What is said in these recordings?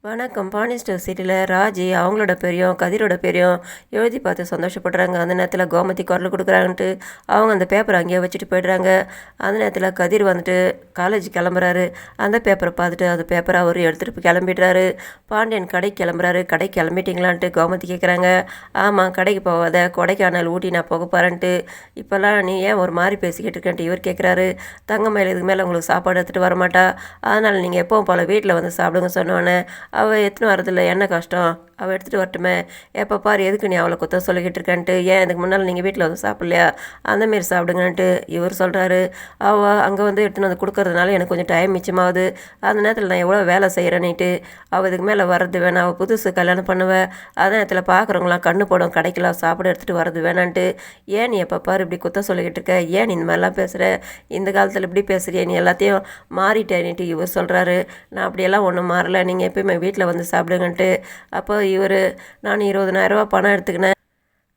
வணக்கம். பாண்டியன் ஸ்டோர் சீரியல்ல ராஜி அவங்களோட பேரையும் கதிரோட பேரையும் எழுதி பார்த்து சந்தோஷப்படுறாங்க. அந்த நேரத்தில் கோமதி குரல் கொடுக்குறாங்கன்ட்டு அவங்க அந்த பேப்பரை அங்கேயே வச்சுட்டு போயிடுறாங்க. அந்த நேரத்தில் கதிர் வந்துட்டு காலேஜ் கிளம்புறாரு. அந்த பேப்பரை பார்த்துட்டு அந்த பேப்பரை அவர் எடுத்துகிட்டு கிளம்பிடுறாரு. பாண்டியன் கடைக்கு கிளம்புறாரு. கடைக்கு கிளம்பிட்டீங்களான்ட்டு கோமதி கேட்குறாங்க. ஆமாம், கடைக்கு போகாத, கொடைக்கானல் ஊட்டி நான் போக போகிறேன்ட்டு. இப்போல்லாம் நீ ஏன் ஒரு மாதிரி பேசிக்கிட்டு இருக்கேன்ட்டு இவர் கேட்குறாரு. தங்கமயில் இதுக்கு மேலே உங்களுக்கு சாப்பாடு எடுத்துகிட்டு வரமாட்டா, அதனால் நீங்கள் எப்பவும் போல் வீட்டில் வந்து சாப்பிடுங்க சொன்னோன்னே அவள் எடுத்துன்னு வரதில்ல, என்ன கஷ்டம், அவள் எடுத்துகிட்டு வரட்டுமே, எப்போ பாரு எதுக்கு நீ அவளை குத்த சொல்லிக்கிட்டு இருக்கேன்ட்டு, ஏன் இதுக்கு முன்னால் நீங்கள் வீட்டில் வந்து சாப்பிட்லையா, அந்தமாரி சாப்பிடுங்கன்ட்டு இவர் சொல்கிறாரு. அவள் அங்கே வந்து எடுத்துன்னு வந்து கொடுக்கறதுனால எனக்கு கொஞ்சம் டைம் மிச்சமாகுது, அந்த நேரத்தில் நான் எவ்வளோ வேலை செய்கிறேன்னுட்டு, அவள் இதுக்கு மேலே வர்றது வேணாம், அவள் புதுசு கல்யாணம் பண்ணுவேன், அதே நேரத்தில் பார்க்குறவங்களாம் கண்ணு போடும், கடைக்கெல்லாம் சாப்பிட எடுத்துகிட்டு வர்றது வேணான்ட்டு, ஏன் நீ எப்போ பாரு இப்படி குத்த சொல்லிக்கிட்டு இருக்க, ஏன் நீ இந்த மாதிரிலாம் பேசுகிற, இந்த காலத்தில் இப்படி பேசுகிறிய, நீ எல்லாத்தையும் மாறிட்டேன்னுட்டு இவர் சொல்கிறாரு. நான் அப்படியெல்லாம் ஒன்றும் மாறலை, நீங்கள் எப்பயுமே வீட்டில் வந்து சாப்பிடுங்கன்ட்டு. அப்போ இவர் நான் 20,000 பணம் எடுத்துக்கினேன்,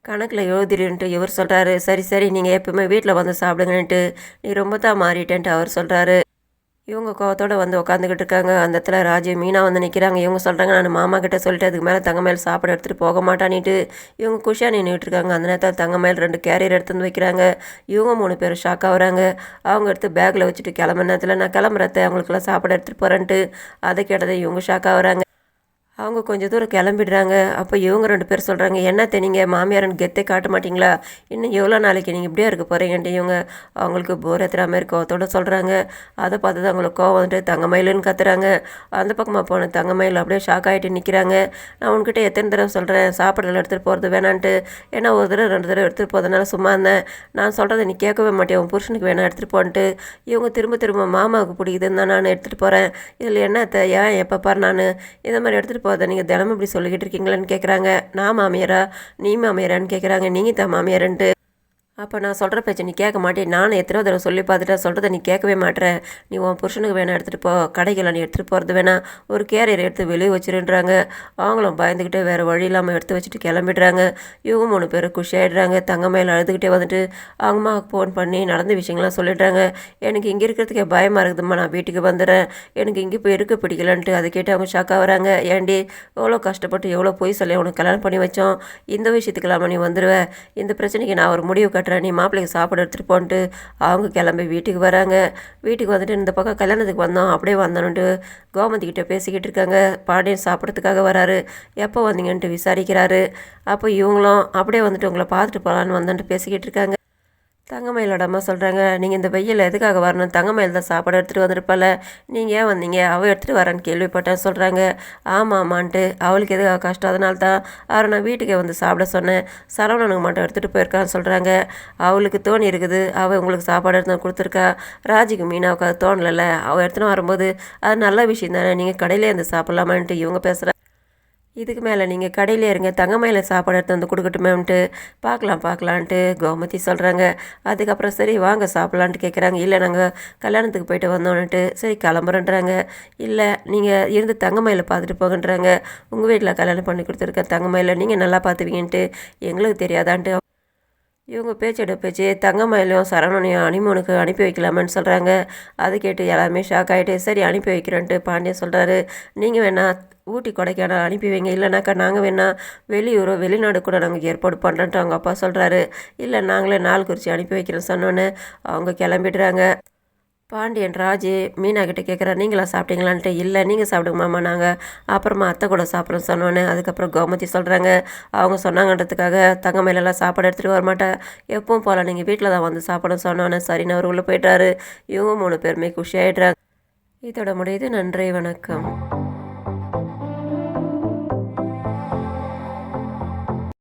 கணக்கில் எழுதிடுன்ட்டு இவர் சொல்கிறாரு. சரி சரி, நீங்கள் எப்பவுமே வீட்டில் வந்து சாப்பிடுங்கன்ட்டு, நீ ரொம்ப தான் மாறிட்டேன்ட்டு அவர் சொல்கிறாரு. இவங்க கோவத்தோடு வந்து உட்காந்துக்கிட்டு இருக்காங்க. அந்த இடத்துல ராஜு மீனா வந்து நிற்கிறாங்க. இவங்க சொல்கிறாங்க, நான் மாமா கிட்டே சொல்லிட்டு அதுக்கு மேலே தங்கமயில் சாப்பாடு எடுத்துகிட்டு போக மாட்டானிட்டு. இவங்க குஷியாக நின்றுட்டு இருக்காங்க. அந்த நேரத்தில் தங்கமயில் 2 கேரியர் எடுத்து வந்து வைக்கிறாங்க. இவங்க 3 பேர் ஷாக் ஆகுறாங்க. அவங்க எடுத்து பேக்கில் வச்சுட்டு கிளம்புற நேரத்தில் நான் கிளம்புறத அவங்களுக்கெல்லாம் சாப்பாடு எடுத்துகிட்டு போகிறேன்ட்டு அதை கேட்டதை இவங்க ஷாக் ஆகுறாங்க. அவங்க கொஞ்சம் தூரம் கிளம்பிடுறாங்க. அப்போ இவங்க 2 பேர் சொல்கிறாங்க, என்னத்தை நீங்கள் மாமியாரன்னு கெத்தே காட்ட மாட்டிங்களா, இன்னும் எவ்வளோ நாளைக்கு நீங்கள் இப்படியே இருக்க போகிறீங்கன்ட்டு இவங்க அவங்களுக்கு போர் ஏற்றுற மாதிரி கோவத்தோடு சொல்கிறாங்க. அதை பார்த்து தான் அவங்களுக்கு கோவம் வந்துட்டு தங்கமயிலுன்னு கத்துறாங்க. அந்த பக்கமாக போன தங்கமயில் அப்படியே ஷாக் ஆகிட்டு நிற்கிறாங்க. நான் உன்கிட்ட எத்தனை தடவை சொல்கிறேன் சாப்பாடுலாம் எடுத்துகிட்டு போகிறது வேணான்ட்டு, ஏன்னா ஒரு தடவை 2 தடவை எடுத்துகிட்டு போகிறதுனால சும்மா இருந்தேன், நான் சொல்கிறத நீ கேட்கவே மாட்டேன், உன் புருஷனுக்கு வேணாம் எடுத்துகிட்டு போன்ட்டு இவங்க திரும்ப திரும்ப மாமாவுக்கு பிடிக்குதுன்னு தான் நான் எடுத்துகிட்டு போகிறேன், இதில் என்னத்தை ஏன் எப்போ பாரு நான் இந்த மாதிரி எடுத்துகிட்டு போதை நீங்கள் தினமும் இப்படி சொல்லிக்கிட்டு இருக்கீங்களான்னு கேட்குறாங்க. நான் மாமியாரா நீ மாமியாரான்னு கேட்குறாங்க. நீங்கள் தான் மாமியாரன்ட்டு. அப்போ நான் சொல்கிற பேச்சை நீ கேட்க மாட்டேன், நானும் எத்தனை தடவை சொல்லி பார்த்துட்டா, சொல்கிறத நீ கேட்கவே மாட்டேற, நீ உன் புருஷனுக்கு வேணாம் எடுத்துகிட்டு போ, கடைக்கெல்லாம் நீ எடுத்துகிட்டு போகிறது வேணாம், ஒரு கேரியர் எடுத்து வெளியே வச்சுருன்றாங்க. அவங்களும் பயந்துக்கிட்டே வேறு வழி இல்லாமல் எடுத்து வச்சுட்டு கிளம்பிடுறாங்க. இவங்க 3 பேர் குஷியாகிடுறாங்க. தங்கமயில் அழுதுகிட்டே வந்துட்டு அவங்க அம்மாவுக்கு ஃபோன் பண்ணி நடந்த விஷயங்கள்லாம் சொல்லிடுறாங்க. எனக்கு இங்கே இருக்கிறதுக்கே பயமாக இருக்குதும்மா, நான் வீட்டுக்கு வந்துடுறேன், எனக்கு இங்கே போய் இருக்க பிடிக்கலன்ட்டு. அதை கேட்டு அவங்க ஷாக்காக வராங்க. ஏன்டி எவ்வளோ கஷ்டப்பட்டு எவ்வளோ பொய் சொல்லி உனக்கு கல்யாணம் பண்ணி வச்சோம், இந்த விஷயத்துக்கெல்லாம் நீ வந்துடுவேன், இந்த பிரச்சனைக்கு நான் ஒரு முடிவு நீ மாப்பிள்ளைக்கு சாப்பாடு எடுத்துகிட்டு போன்ட்டு அவங்க கிளம்பி வீட்டுக்கு வராங்க. வீட்டுக்கு வந்துட்டு இந்த பக்கம் கல்யாணத்துக்கு வந்தோம் அப்படியே வந்தோன்ட்டு கோமதி கிட்ட பேசிக்கிட்டு இருக்காங்க. பாண்டியன் சாப்பிட்றதுக்காக வராரு. எப்போ வந்தீங்கன்ட்டு விசாரிக்கிறாரு. அப்போ இவங்களும் அப்படியே வந்துட்டு உங்களை பார்த்துட்டு போகலான்னு வந்தோன்ட்டு பேசிக்கிட்டு இருக்காங்க. தங்கமயிலோட அம்மா சொல்கிறாங்க, நீங்கள் இந்த வெயில் எதுக்காக வரணும், தங்கமயில் தான் சாப்பாடு எடுத்துகிட்டு வந்திருப்பால, நீங்கள் ஏன் வந்தீங்க, அவள் எடுத்துகிட்டு வரேன்னு கேள்விப்பட்டேன் சொல்கிறாங்க. ஆமாம்மான்ட்டு அவளுக்கு எதுக்காக கஷ்டம், அதனால தான் அவரை நான் வீட்டுக்கே வந்து சாப்பிட சொன்னேன், சரவணனுக்கு மட்டும் எடுத்துகிட்டு போயிருக்கான்னு சொல்கிறாங்க. அவளுக்கு தோணி இருக்குது, அவள் உங்களுக்கு சாப்பாடு எடுத்து கொடுத்துருக்கா, ராஜிக்கு மீனாவுக்கு அது தோணலை, அவள் எடுத்துன்னு வரும்போது அது நல்ல விஷயம் தானே, நீங்கள் கடையிலே இருந்து சாப்பிட்லாமான்ட்டு இவங்க பேசுகிறாங்க. இதுக்கு மேலே நீங்கள் கடையிலே இருங்க, தங்கமயில சாப்பாடு எடுத்து வந்து கொடுக்கட்டுமேன்ட்டு பார்க்கலான்ட்டு கோமதி சொல்கிறாங்க. அதுக்கப்புறம் சரி வாங்க சாப்பிட்லான்ட்டு கேட்குறாங்க. இல்லை நாங்கள் கல்யாணத்துக்கு போயிட்டு வந்தோன்னுட்டு சரி கிளம்புறேன்றாங்க. இல்லை நீங்கள் இருந்து தங்கமயில பார்த்துட்டு போகன்றாங்க. உங்கள் வீட்டில் கல்யாணம் பண்ணி கொடுத்துருக்க தங்கமயில நீங்கள் நல்லா பார்த்துவீங்கன்ட்டு எங்களுக்கு தெரியாதான்ட்டு இவங்க பேச்சு தங்கமயிலையும் சரவணனையும் அனிமோனுக்கு அனுப்பி வைக்கலாமேன்னு சொல்கிறாங்க. அதை கேட்டு எல்லாருமே ஷாக் ஆகிட்டு சரி அனுப்பி வைக்கிறேன்ட்டு பாண்டியன் சொல்கிறாரு. நீங்கள் வேணா ஊட்டி கொடைக்கானல் அனுப்பி வைங்க, இல்லைனாக்கா நாங்கள் வேணா வெளிநாடு கூட நாங்கள் ஏற்பாடு பண்ணுறோன்ட்டு அவங்க அப்பா சொல்கிறாரு. இல்லை நாங்களே நாள் குறித்து அனுப்பி வைக்கிறேன்னு சொன்னோன்னே அவங்க கிளம்பிடுறாங்க. பாண்டியன் ராஜு மீனா கிட்டே கேட்குறா, நீங்களா சாப்பிட்டீங்களான்ட்டு. இல்லை நீங்கள் சாப்பிடுங்க மாமா, நாங்கள் அப்புறமா அத்தை கூட சாப்பிட்றோன்னு சொன்னோன்னே அதுக்கப்புறம் கோமதி சொல்கிறாங்க, அவங்க சொன்னாங்கன்றதுக்காக தங்கமயிலெல்லாம் சாப்பாடு எடுத்துகிட்டு வரமாட்டேன், எப்பவும் போல் நீங்கள் வீட்டில் தான் வந்து சாப்பிடணும்னு சொன்னோன்னே சரின்னு அவர் உள்ளே போய்ட்டாரு. இவங்க 3 பேருமே குஷியாகிடுறாங்க. இதோட முடியுது. நன்றி, வணக்கம்.